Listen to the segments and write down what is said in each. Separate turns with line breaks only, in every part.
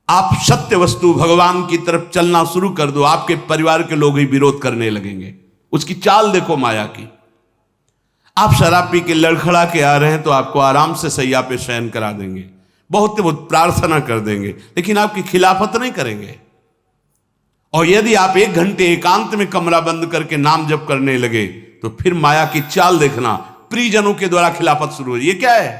आप सत्य वस्तु भगवान की तरफ चलना शुरू कर दो, आपके परिवार के लोग ही विरोध करने लगेंगे। उसकी चाल देखो माया की। आप शराब पी के लड़खड़ा के आ रहे हैं तो आपको आराम से सैया पे शयन करा देंगे, बहुत प्रार्थना कर देंगे, लेकिन आपकी खिलाफत नहीं करेंगे। और यदि आप 1 घंटे एकांत में कमरा बंद करके नाम जप करने लगे तो फिर माया की चाल देखना, प्रियजनों के द्वारा खिलाफत शुरू हो। ये क्या है,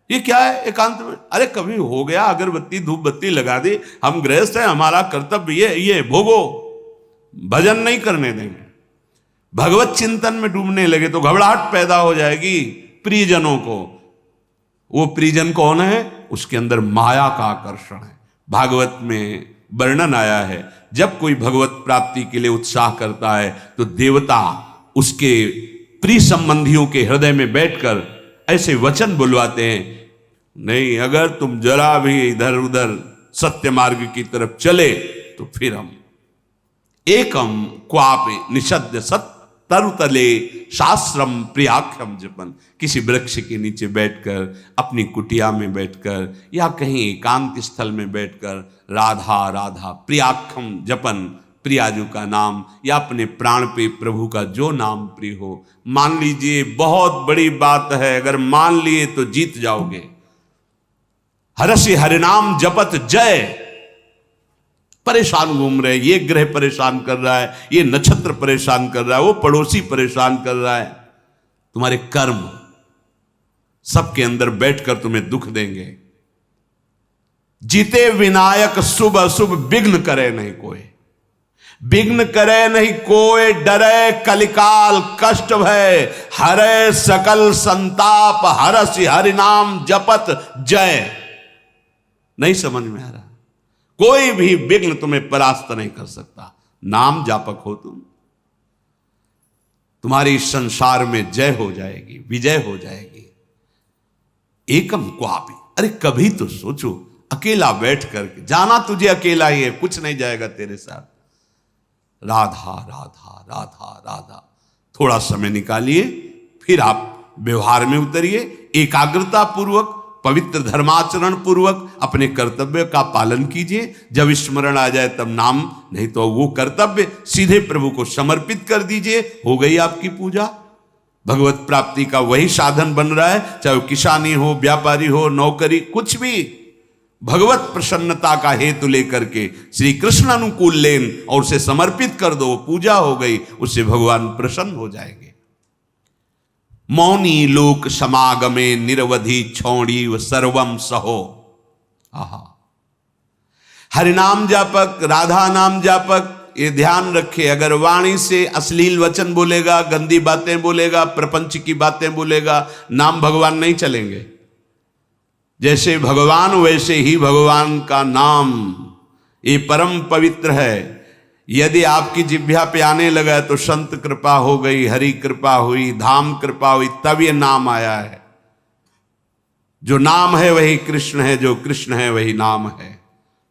ये क्या है एकांत में? अरे कभी हो गया, अगरबत्ती धूप बत्ती लगा दी, हम गृहस्थ हैं, हमारा कर्तव्य ये भोगो, भजन नहीं करने देंगे। भगवत चिंतन में डूबने लगे तो घबराहट पैदा हो जाएगी प्रियजनों को। वो प्रियजन कौन है? उसके अंदर माया का आकर्षण है। भागवत में वर्णन आया है, जब कोई भगवत प्राप्ति के लिए उत्साह करता है तो देवता उसके प्रिय संबंधियों के हृदय में बैठकर ऐसे वचन बुलवाते हैं, नहीं अगर तुम जरा भी इधर उधर सत्य मार्ग की तरफ चले तो फिर हम एकम क्वापे निषद्य सत तरुतले शास्त्रम प्रियाख्यम जपन। किसी वृक्ष के नीचे बैठकर, अपनी कुटिया में बैठकर या कहीं एकांत स्थल में बैठकर राधा राधा प्रियाख्यम जपन, प्रियाजू का नाम या अपने प्राण पे प्रभु का जो नाम प्रिय हो। मान लीजिए, बहुत बड़ी बात है, अगर मान लिए तो जीत जाओगे। हरसि हरिनाम जपत जय। परेशान घूम रहे, ये ग्रह परेशान कर रहा है, ये नक्षत्र परेशान कर रहा है, वो पड़ोसी परेशान कर रहा है, तुम्हारे कर्म सबके अंदर बैठकर तुम्हें दुख देंगे। जीते विनायक शुभ अशुभ विघ्न करे नहीं कोई, विघ्न करे नहीं कोई, डरे कलिकाल कष्ट भय, हरे सकल संताप, हरसि हरिनाम जपत जय। नहीं समझ में आ रहा? कोई भी विघ्न तुम्हें परास्त नहीं कर सकता। नाम जापक हो तुम, तुम्हारी संसार में जय हो जाएगी, विजय हो जाएगी। एकम क्वापि, अरे कभी तो सोचो, अकेला बैठ करके, जाना तुझे अकेला ही है, कुछ नहीं जाएगा तेरे साथ। राधा राधा राधा राधा, थोड़ा समय निकालिए, फिर आप व्यवहार में उतरिए, एकाग्रता पूर्वक, पवित्र धर्माचरण पूर्वक अपने कर्तव्य का पालन कीजिए। जब स्मरण आ जाए तब नाम, नहीं तो वो कर्तव्य सीधे प्रभु को समर्पित कर दीजिए, हो गई आपकी पूजा। भगवत प्राप्ति का वही साधन बन रहा है, चाहे वो किसानी हो, व्यापारी हो, नौकरी, कुछ भी भगवत प्रसन्नता का हेतु लेकर के श्री कृष्ण अनुकूल लेन और उसे समर्पित कर दो, पूजा हो गई, उससे भगवान प्रसन्न हो जाएंगे। मौनी लोक समागमे निरवधि छौड़ी व सर्वम सहो। आहा, हरिनाम जापक, राधा नाम जापक, ये ध्यान रखे, अगर वाणी से अश्लील वचन बोलेगा, गंदी बातें बोलेगा, प्रपंच की बातें बोलेगा, नाम भगवान नहीं चलेंगे। जैसे भगवान वैसे ही भगवान का नाम, ये परम पवित्र है। यदि आपकी जिह्वा पे आने लगा तो संत कृपा हो गई, हरि कृपा हुई, धाम कृपा हुई, तब ये नाम आया है। जो नाम है वही कृष्ण है, जो कृष्ण है वही नाम है।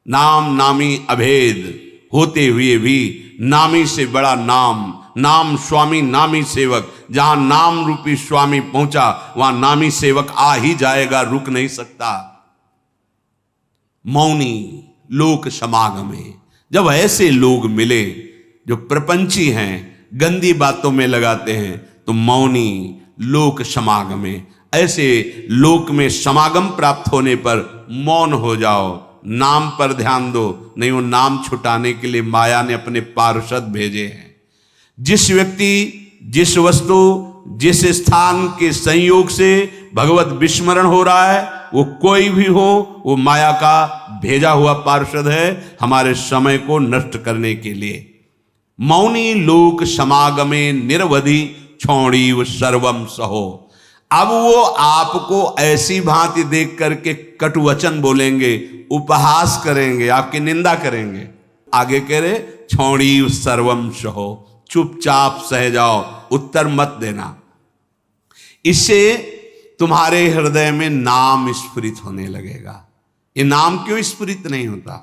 नाम नामी अभेद होते हुए भी नामी से बड़ा नाम, नाम स्वामी नामी सेवक। जहां नाम रूपी स्वामी पहुंचा वहां नामी सेवक आ ही जाएगा, रुक नहीं सकता। मौनी लोक समागमे, जब ऐसे लोग मिले जो प्रपंची हैं, गंदी बातों में लगाते हैं, तो मौनी लोक समागमे, ऐसे लोक में समागम प्राप्त होने पर मौन हो जाओ, नाम पर ध्यान दो। नहीं, वो नाम छुटाने के लिए माया ने अपने पार्षद भेजे हैं। जिस व्यक्ति, जिस वस्तु, जिस स्थान के संयोग से भगवत विस्मरण हो रहा है, वो कोई भी हो, वो माया का भेजा हुआ पार्षद है हमारे समय को नष्ट करने के लिए। मौनी लोक समागमे निरवधि छौड़ी सर्वम सहो। अब वो आपको ऐसी भांति देख करके कटुवचन बोलेंगे, उपहास करेंगे, आपकी निंदा करेंगे। आगे कह रहे छौड़ी सर्वम सहो, चुपचाप सह जाओ, उत्तर मत देना। इससे तुम्हारे हृदय में नाम स्फुरित होने लगेगा। ये नाम क्यों स्फुरित नहीं होता?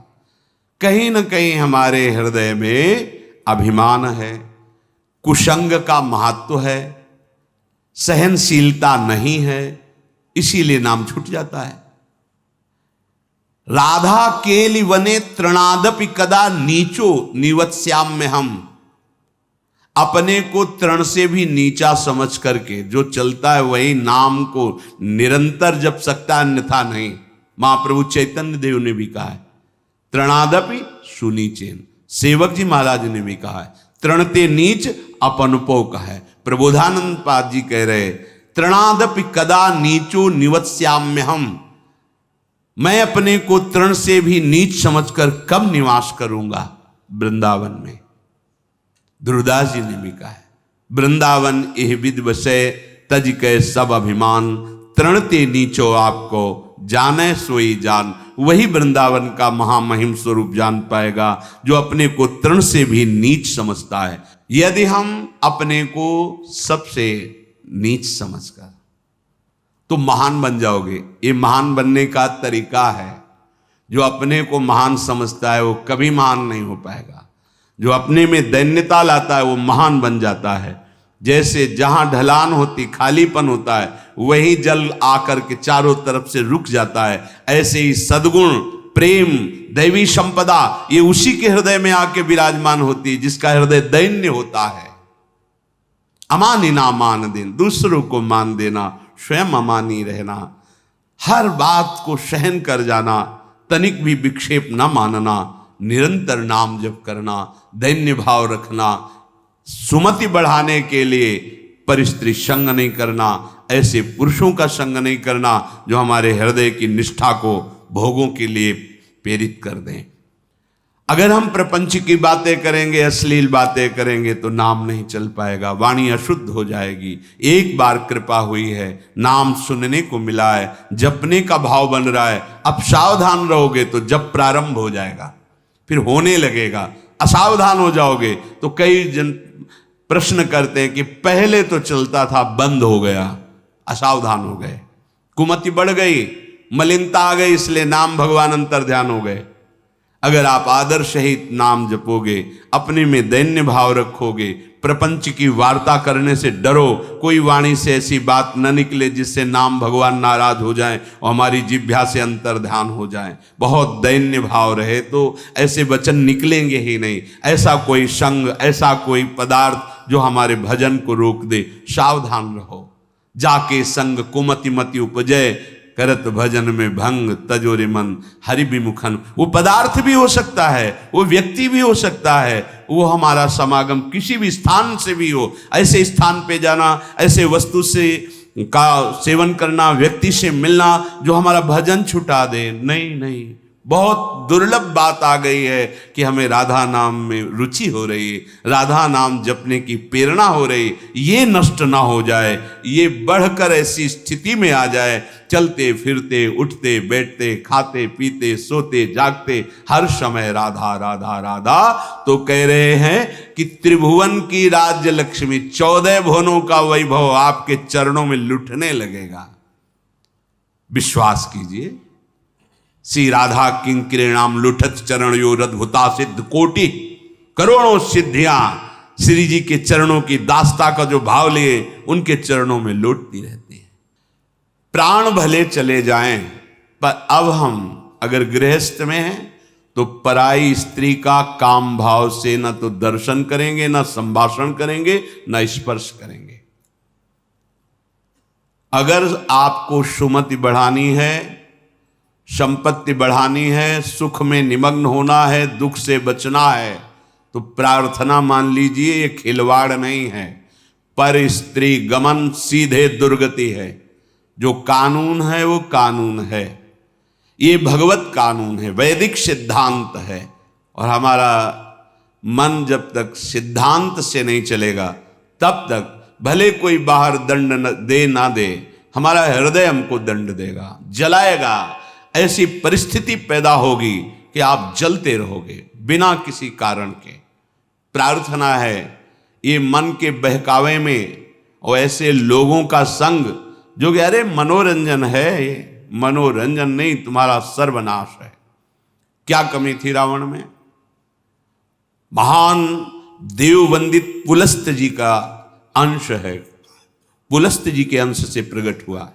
कहीं ना कहीं हमारे हृदय में अभिमान है, कुसंग का महत्व है, सहनशीलता नहीं है, इसीलिए नाम छूट जाता है। राधा केलि वने तृणादपि कदा नीचो निवत्स्याम्य हम। अपने को तृण से भी नीचा समझ करके जो चलता है वही नाम को निरंतर जप सकता है, अन्यथा नहीं। महाप्रभु चैतन्य देव ने भी कहा है तृणादपि सुनीचेन। सेवक जी महाराज ने भी कहा है तृणते नीच अपनपो का है। प्रबोधानंद पाद जी कह रहे तृणादपि कदा नीचो निवत्स्याम्य हम। मैं अपने को तृण से भी नीच समझकर कब निवास करूंगा वृंदावन में। ध्रुवदास जी ने भी कहा है वृंदावन एह विद वसय तज कै सब अभिमान। तृणते नीचो आपको जाने सोई जान। वही वृंदावन का महामहिम स्वरूप जान पाएगा जो अपने को तृण से भी नीच समझता है। यदि हम अपने को सबसे नीच समझकर तो महान बन जाओगे। ये महान बनने का तरीका है। जो अपने को महान समझता है वो कभी महान नहीं हो पाएगा। जो अपने में दैन्यता लाता है वो महान बन जाता है। जैसे जहां ढलान होती खालीपन होता है वही जल आकर के चारों तरफ से रुक जाता है। ऐसे ही सद्गुण प्रेम दैवी संपदा ये उसी के हृदय में आके विराजमान होती है जिसका हृदय दैन्य होता है। अमानी ना मान देना, दूसरों को मान देना, स्वयं अमानी रहना, हर बात को सहन कर जाना, तनिक भी विक्षेप न मानना, निरंतर नाम जप करना, दैन्य भाव रखना, सुमति बढ़ाने के लिए परिस्त्री संग नहीं करना, ऐसे पुरुषों का संग नहीं करना जो हमारे हृदय की निष्ठा को भोगों के लिए प्रेरित कर दें। अगर हम प्रपंच की बातें करेंगे, अश्लील बातें करेंगे तो नाम नहीं चल पाएगा, वाणी अशुद्ध हो जाएगी। एक बार कृपा हुई है, नाम सुनने को मिला है, जपने का भाव बन रहा है। अब सावधान रहोगे तो जप प्रारंभ हो जाएगा, फिर होने लगेगा। असावधान हो जाओगे तो कई जन प्रश्न करते हैं कि पहले तो चलता था बंद हो गया, असावधान हो गए, कुमति बढ़ गई, मलिनता आ गई, इसलिए नाम भगवान अंतर ध्यान हो गए। अगर आप आदर सहित नाम जपोगे, अपने में दैन्य भाव रखोगे, प्रपंच की वार्ता करने से डरो, कोई वाणी से ऐसी बात न निकले जिससे नाम भगवान नाराज हो जाए और हमारी जिह्वा से अंतर ध्यान हो जाए। बहुत दैन्य भाव रहे तो ऐसे वचन निकलेंगे ही नहीं। ऐसा कोई संग, ऐसा कोई पदार्थ जो हमारे भजन को रोक दे, सावधान रहो। जाके संग कुमति मति उपजय, करत भजन में भंग तजोरे मन हरि विमुखन। वो पदार्थ भी हो सकता है, वो व्यक्ति भी हो सकता है, वो हमारा समागम किसी भी स्थान से भी हो। ऐसे स्थान पे जाना, ऐसे वस्तु से का सेवन करना, व्यक्ति से मिलना जो हमारा भजन छुटा दे, नहीं नहीं। बहुत दुर्लभ बात आ गई है कि हमें राधा नाम में रुचि हो रही है, राधा नाम जपने की प्रेरणा हो रही, ये नष्ट ना हो जाए, ये बढ़कर ऐसी स्थिति में आ जाए, चलते फिरते उठते बैठते खाते पीते सोते जागते हर समय राधा राधा राधा। तो कह रहे हैं कि त्रिभुवन की राज्य लक्ष्मी, 14 भुवनों का वैभव आपके चरणों में लुटने लगेगा। विश्वास कीजिए। श्री राधा किंकिरेणाम लुठत चरण यो अद्भुता सिद्ध कोटि। करोड़ों सिद्धियां श्री जी के चरणों की दास्ता का जो भाव लिए उनके चरणों में लौटती रहती है। प्राण भले चले जाएं, पर अब हम अगर गृहस्थ में हैं तो पराई स्त्री का काम भाव से न तो दर्शन करेंगे, न संभाषण करेंगे, न स्पर्श करेंगे। अगर आपको सुमति बढ़ानी है, संपत्ति बढ़ानी है, सुख में निमग्न होना है, दुख से बचना है, तो प्रार्थना मान लीजिए ये खिलवाड़ नहीं है। पर स्त्री गमन सीधे दुर्गति है। जो कानून है वो कानून है, ये भगवत कानून है, वैदिक सिद्धांत है। और हमारा मन जब तक सिद्धांत से नहीं चलेगा तब तक भले कोई बाहर दंड दे ना दे, हमारा हृदय हमको दंड देगा, जलाएगा। ऐसी परिस्थिति पैदा होगी कि आप जलते रहोगे बिना किसी कारण के। प्रार्थना है ये मन के बहकावे में और ऐसे लोगों का संग जो कि अरे मनोरंजन है, मनोरंजन नहीं, तुम्हारा सर्वनाश है। क्या कमी थी रावण में? महान देववंदित पुलस्त जी का अंश है, पुलस्त जी के अंश से प्रकट हुआ।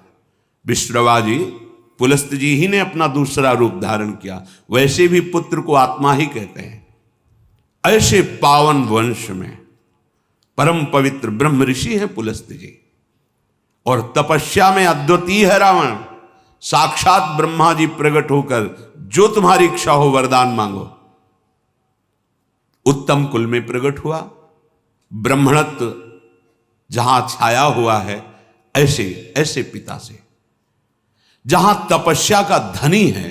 विश्रवा जी पुलस्त जी ही ने अपना दूसरा रूप धारण किया। वैसे भी पुत्र को आत्मा ही कहते हैं। ऐसे पावन वंश में परम पवित्र ब्रह्म ऋषि हैं पुलस्त जी, और तपस्या में अद्वितीय है रावण। साक्षात ब्रह्मा जी प्रकट होकर जो तुम्हारी इच्छा हो वरदान मांगो। उत्तम कुल में प्रकट हुआ, ब्राह्मणत्व जहां छाया हुआ है, ऐसे ऐसे पिता से, जहां तपस्या का धनी है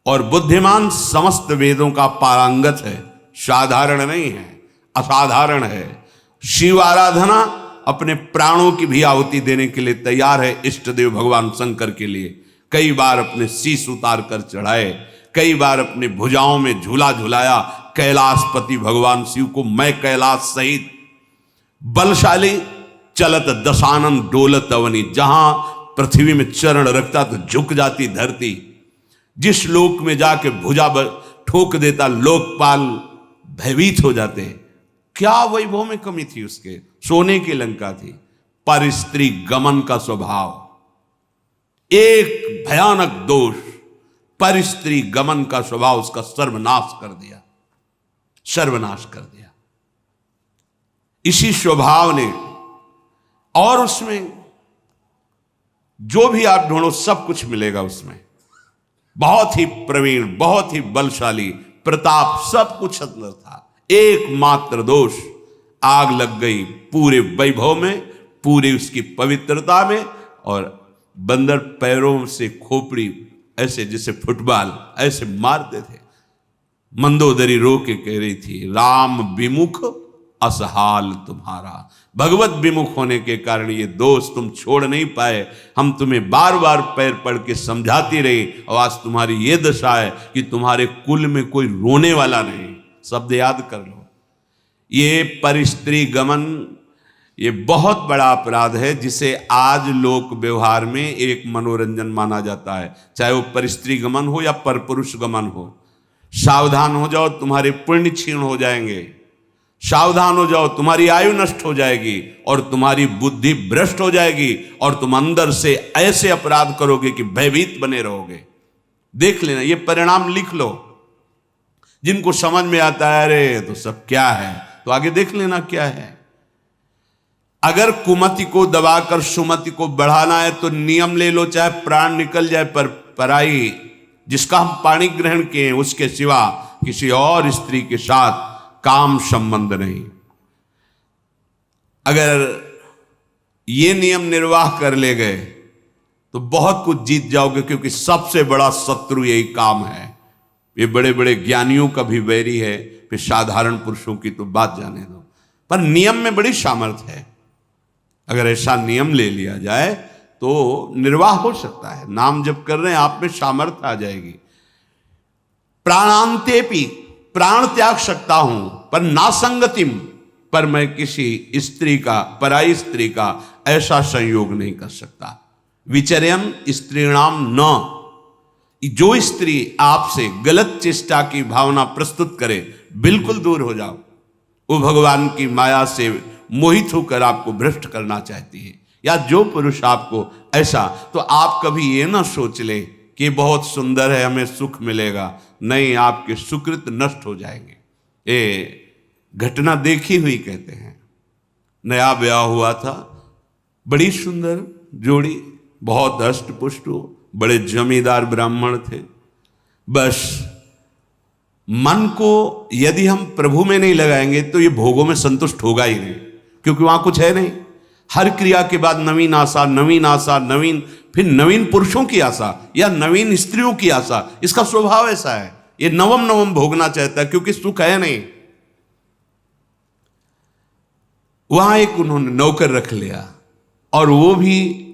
और बुद्धिमान समस्त वेदों का पारंगत है, साधारण नहीं है, असाधारण है। शिव आराधना अपने प्राणों की भी आहुति देने के लिए तैयार है। इष्ट देव भगवान शंकर के लिए कई बार अपने शीश उतार कर चढ़ाए, कई बार अपने भुजाओं में झूला झुलाया। कैलाशपति भगवान शिव को मैं कैलाश सहित बलशाली चलत दशानन डोलत अवनी, जहां पृथ्वी में चरण रखता तो झुक जाती धरती, जिस लोक में जाके भुजा ठोक देता लोकपाल भयभीत हो जाते। क्या वैभव में कमी थी उसके, सोने की लंका थी। पर स्त्री गमन का स्वभाव, एक भयानक दोष, पर स्त्री गमन का स्वभाव उसका सर्वनाश कर दिया, सर्वनाश कर दिया। इसी स्वभाव ने, और उसमें जो भी आप ढूंढो सब कुछ मिलेगा उसमें। बहुत ही प्रवीण, बहुत ही बलशाली, प्रताप सब कुछ अंदर था। एकमात्र दोष, आग लग गई पूरे वैभव में, पूरी उसकी पवित्रता में। और बंदर पैरों से खोपड़ी ऐसे जैसे फुटबॉल ऐसे मारते थे। मंदोदरी रो के कह रही थी, राम विमुख असहाल तुम्हारा। भगवत विमुख होने के कारण ये दोष तुम छोड़ नहीं पाए। हम तुम्हें बार बार पैर पड़ के समझाती रही, और आज तुम्हारी ये दशा है कि तुम्हारे कुल में कोई रोने वाला नहीं। शब्द याद कर लो। ये परस्त्री गमन, ये बहुत बड़ा अपराध है, जिसे आज लोक व्यवहार में एक मनोरंजन माना जाता है। चाहे वो परस्त्री गमन हो या परपुरुष गमन हो। सावधान हो जाओ, तुम्हारे पुण्य क्षीण हो जाएंगे। सावधान हो जाओ, तुम्हारी आयु नष्ट हो जाएगी और तुम्हारी बुद्धि भ्रष्ट हो जाएगी, और तुम अंदर से ऐसे अपराध करोगे कि भयभीत बने रहोगे। देख लेना, ये परिणाम लिख लो। जिनको समझ में आता है अरे तो सब क्या है, तो आगे देख लेना क्या है। अगर कुमति को दबाकर सुमति को बढ़ाना है तो नियम ले लो, चाहे प्राण निकल जाए, पर पराई जिसका हम पाणी ग्रहण किए हैं उसके सिवा किसी और स्त्री के साथ काम संबंध नहीं। अगर ये नियम निर्वाह कर ले गए तो बहुत कुछ जीत जाओगे, क्योंकि सबसे बड़ा शत्रु यही काम है। ये बड़े बड़े ज्ञानियों का भी वैरी है, फिर साधारण पुरुषों की तो बात जाने दो। पर नियम में बड़ी सामर्थ्य है। अगर ऐसा नियम ले लिया जाए तो निर्वाह हो सकता है। नाम जब कर रहे हैं आप में सामर्थ्य आ जाएगी। प्राणांते पी, प्राण त्याग सकता हूं, पर नासंगतिम, पर मैं किसी स्त्री का, पराई स्त्री का ऐसा संयोग नहीं कर सकता। विचर्यन स्त्रीणाम न, जो स्त्री आपसे गलत चेष्टा की भावना प्रस्तुत करे, बिल्कुल दूर हो जाओ। वो भगवान की माया से मोहित होकर आपको भ्रष्ट करना चाहती है। या जो पुरुष आपको ऐसा, तो आप कभी ये ना सोच ले कि बहुत सुंदर है, हमें सुख मिलेगा। नहीं, आपके सुकृत नष्ट हो जाएंगे। ये घटना देखी हुई कहते हैं। नया ब्याह हुआ था, बड़ी सुंदर जोड़ी, बहुत हष्ट पुष्ट हो, बड़े जमींदार ब्राह्मण थे। बस मन को यदि हम प्रभु में नहीं लगाएंगे तो ये भोगों में संतुष्ट होगा ही नहीं, क्योंकि वहां कुछ है नहीं। हर क्रिया के बाद नवीन आशा, नवीन आशा, नवीन, फिर नवीन पुरुषों की आशा या नवीन स्त्रियों की आशा। इसका स्वभाव ऐसा है, ये नवम नवम भोगना चाहता है, क्योंकि सुख है नहीं। वहां एक उन्होंने नौकर रख लिया, और वो भी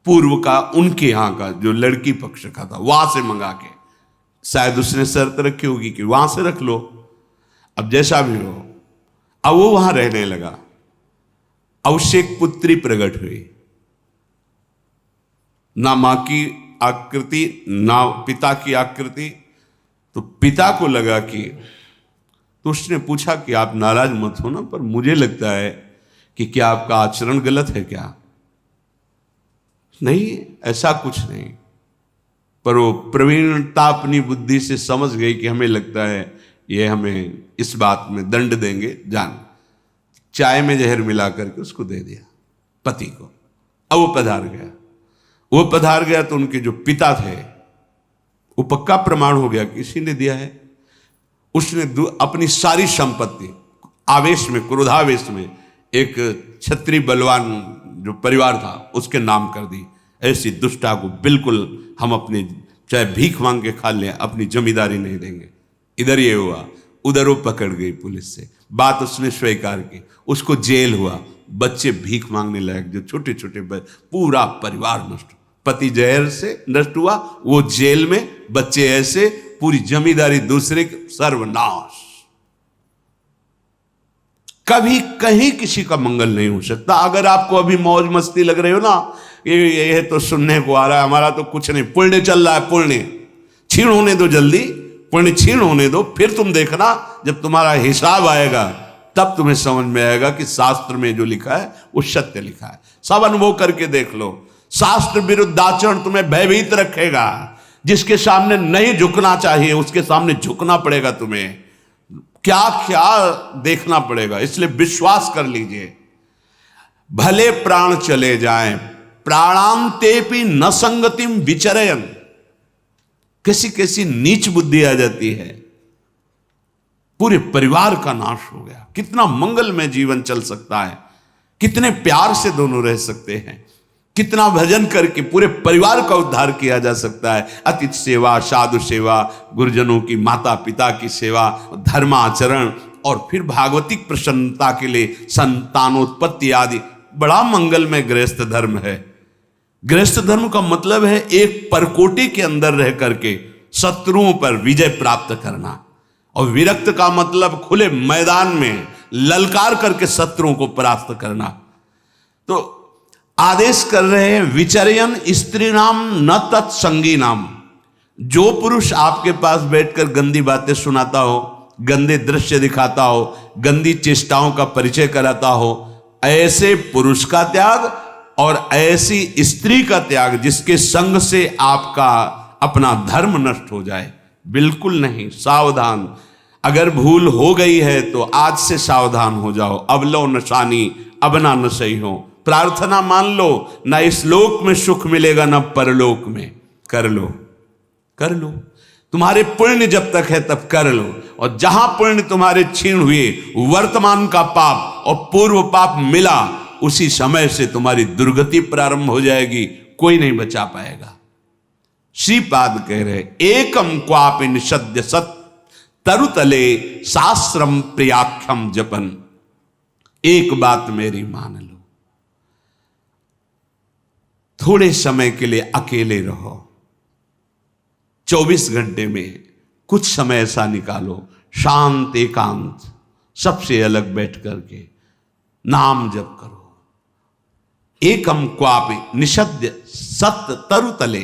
पूर्व का, उनके यहां का, जो लड़की पक्ष का था, वहां से मंगा के, शायद उसने शर्त रखी होगी कि वहां से रख लो। अब जैसा भी हो, अब वो वहां रहने लगा। अब उससे एक पुत्री प्रकट हुई, ना मां की आकृति ना पिता की आकृति। तो पिता को लगा कि, तो उसने पूछा कि आप नाराज मत हो ना, पर मुझे लगता है कि क्या आपका आचरण गलत है क्या? नहीं, ऐसा कुछ नहीं। पर वो प्रवीणता अपनी बुद्धि से समझ गई कि हमें लगता है ये हमें इस बात में दंड देंगे, जान चाय में जहर मिला करके उसको दे दिया पति को। अब वो पधार गया तो उनके जो पिता थे, वो पक्का प्रमाण हो गया कि इसी ने दिया है। उसने अपनी सारी संपत्ति आवेश में, क्रोधावेश में, एक क्षत्रिय बलवान जो परिवार था उसके नाम कर दी। ऐसी दुष्टा को बिल्कुल हम अपनी चाहे भीख मांग के खा लें, अपनी जमींदारी नहीं देंगे। इधर ये हुआ, उधर वो पकड़ गई पुलिस से, बात उसने स्वीकार की, उसको जेल हुआ। बच्चे भीख मांगने लायक जो छोटे छोटे पूरा परिवार नष्ट, पति जहर से नष्ट हुआ, वो जेल में, बच्चे ऐसे, पूरी जमींदारी दूसरे, सर्वनाश। कभी कहीं किसी का मंगल नहीं हो सकता। अगर आपको अभी मौज मस्ती लग रही हो ना, ये तो सुनने को आ रहा है, हमारा तो कुछ नहीं, पुण्य चल रहा है, पुण्य छीण होने दो, जल्दी पुण्य छीण होने दो, फिर तुम देखना जब तुम्हारा हिसाब आएगा तब तुम्हें समझ में आएगा कि शास्त्र में जो लिखा है वो सत्य लिखा है। सब अनुभव करके देख लो। शास्त्र विरुद्ध आचरण तुम्हें भयभीत रखेगा। जिसके सामने नहीं झुकना चाहिए उसके सामने झुकना पड़ेगा, तुम्हें क्या क्या देखना पड़ेगा। इसलिए विश्वास कर लीजिए, भले प्राण चले जाएं, प्राणांतेपि न संगतिम विचरयन। कैसी कैसी नीच बुद्धि आ जाती है, पूरे परिवार का नाश हो गया। कितना मंगलमय जीवन चल सकता है, कितने प्यार से दोनों रह सकते हैं, कितना भजन करके पूरे परिवार का उद्धार किया जा सकता है। अतिथि सेवा, साधु सेवा, गुरुजनों की, माता पिता की सेवा, धर्माचरण, और फिर भागवतिक प्रसन्नता के लिए संतानोत्पत्ति आदि। बड़ा मंगलमय गृहस्थ धर्म है। गृहस्थ धर्म का मतलब है एक परकोटी के अंदर रह करके शत्रुओं पर विजय प्राप्त करना, और विरक्त का मतलब खुले मैदान में ललकार करके शत्रुओं को परास्त करना। तो आदेश कर रहे हैं, विचरयन स्त्री नाम न तत्संगी नाम। जो पुरुष आपके पास बैठकर गंदी बातें सुनाता हो, गंदे दृश्य दिखाता हो, गंदी चेष्टाओं का परिचय कराता हो, ऐसे पुरुष का त्याग और ऐसी स्त्री का त्याग जिसके संग से आपका अपना धर्म नष्ट हो जाए, बिल्कुल नहीं। सावधान। अगर भूल हो गई है तो आज से सावधान हो जाओ। अब लो नशानी, अब ना नशई हो। प्रार्थना मान लो, ना इस लोक में सुख मिलेगा ना परलोक में। कर लो, कर लो। तुम्हारे पुण्य जब तक है तब कर लो, और जहां पुण्य तुम्हारे क्षीण हुए, वर्तमान का पाप और पूर्व पाप मिला, उसी समय से तुम्हारी दुर्गति प्रारंभ हो जाएगी, कोई नहीं बचा पाएगा। श्रीपाद कह रहे, एकम क्वापि निषद्य सत तरुतले शास्त्रम प्रियाख्यम जपन। एक बात मेरी मान लो, थोड़े समय के लिए अकेले रहो। 24 घंटे में कुछ समय ऐसा निकालो, शांत एकांत, सबसे अलग बैठ करके नाम जप करो। एकम क्वापि निषद्य सत तरुतले,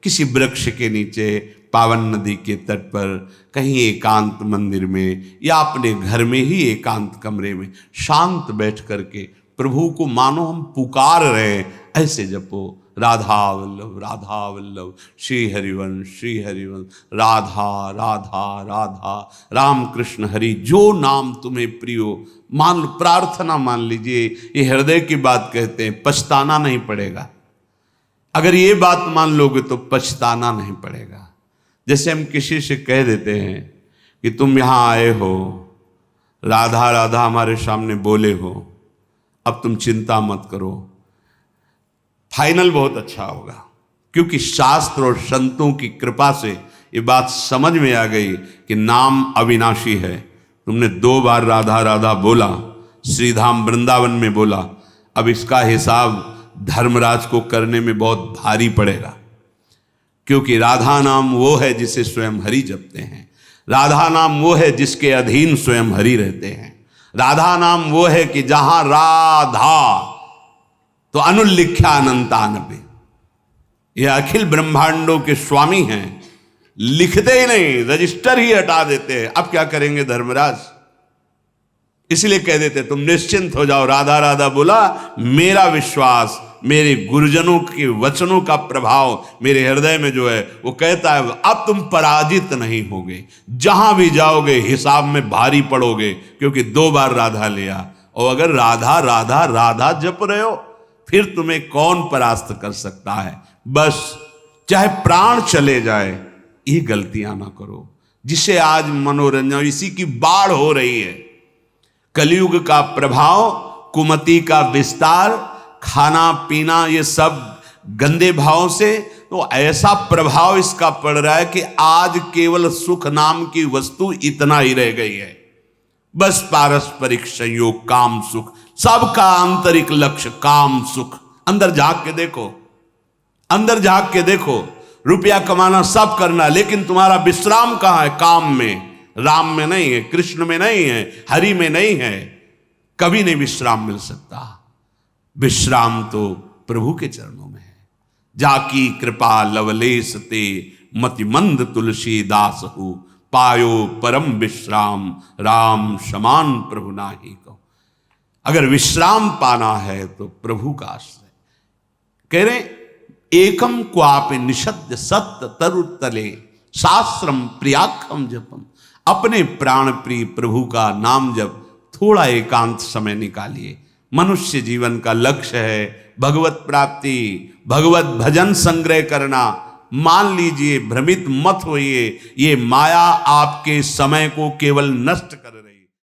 किसी वृक्ष के नीचे, पावन नदी के तट पर, कहीं एकांत मंदिर में, या अपने घर में ही एकांत कमरे में शांत बैठ करके प्रभु को मानो हम पुकार रहे, ऐसे जपो। राधा वल्लभ, राधा वल्लभ, श्री हरिवंश, श्री हरिवंश, राधा राधा राधा, राम कृष्ण हरि, जो नाम तुम्हें प्रिय हो मान लो। प्रार्थना मान लीजिए। ये हृदय की बात कहते हैं, पछताना नहीं पड़ेगा। अगर ये बात मान लोगे तो पछताना नहीं पड़ेगा। जैसे हम किसी से कह देते हैं कि तुम यहाँ आए हो, राधा राधा हमारे सामने बोले हो, अब तुम चिंता मत करो, फाइनल बहुत अच्छा होगा। क्योंकि शास्त्र और संतों की कृपा से ये बात समझ में आ गई कि नाम अविनाशी है। तुमने 2 बार राधा राधा बोला, श्रीधाम वृंदावन में बोला, अब इसका हिसाब धर्मराज को करने में बहुत भारी पड़ेगा। क्योंकि राधा नाम वो है जिसे स्वयं हरि जपते हैं। राधा नाम वो है जिसके अधीन स्वयं हरि रहते हैं। राधा नाम वो है कि जहां राधा तो अनुल्लिख्या अनंतानबे, ये अखिल ब्रह्मांडों के स्वामी हैं, लिखते ही नहीं, रजिस्टर ही हटा देते हैं। अब क्या करेंगे धर्मराज? इसलिए कह देते तुम निश्चिंत हो जाओ। राधा राधा बोला, मेरा विश्वास, मेरे गुरुजनों के वचनों का प्रभाव मेरे हृदय में जो है वो कहता है अब तुम पराजित नहीं होगे। जहां भी जाओगे हिसाब में भारी पड़ोगे, क्योंकि 2 बार राधा लिया। और अगर राधा राधा राधा जप रहे हो फिर तुम्हें कौन परास्त कर सकता है। बस चाहे प्राण चले जाए ये गलतियां ना करो, जिसे आज मनोरंजन इसी की बाढ़ हो रही है। कलयुग का प्रभाव, कुमति का विस्तार, खाना पीना ये सब गंदे भाव से, तो ऐसा प्रभाव इसका पड़ रहा है कि आज केवल सुख नाम की वस्तु इतना ही रह गई है। बस पारस्परिक संयोग, काम सुख, सबका आंतरिक लक्ष्य काम सुख। अंदर झांक के देखो, अंदर झांक के देखो। रुपया कमाना सब करना, लेकिन तुम्हारा विश्राम कहां है? काम में। राम में नहीं है, कृष्ण में नहीं है, हरि में नहीं है। कभी नहीं विश्राम मिल सकता। विश्राम तो प्रभु के चरणों में है। जाकी कृपा लवलेश ते मतिमंद तुलसीदास हो, पायो परम विश्राम राम समान प्रभु नाही को। अगर विश्राम पाना है तो प्रभु का आश्रय। कह रहे एकम क्वापि निषद्य सत्य तरुतले शास्त्रम प्रियाखम जपम। अपने प्राण प्रिय प्रभु का नाम जप थोड़ा एकांत समय निकालिए। मनुष्य जीवन का लक्ष्य है भगवत प्राप्ति, भगवत भजन संग्रह करना। मान लीजिए, भ्रमित मत होइए, ये माया आपके समय को केवल नष्ट कर रही है।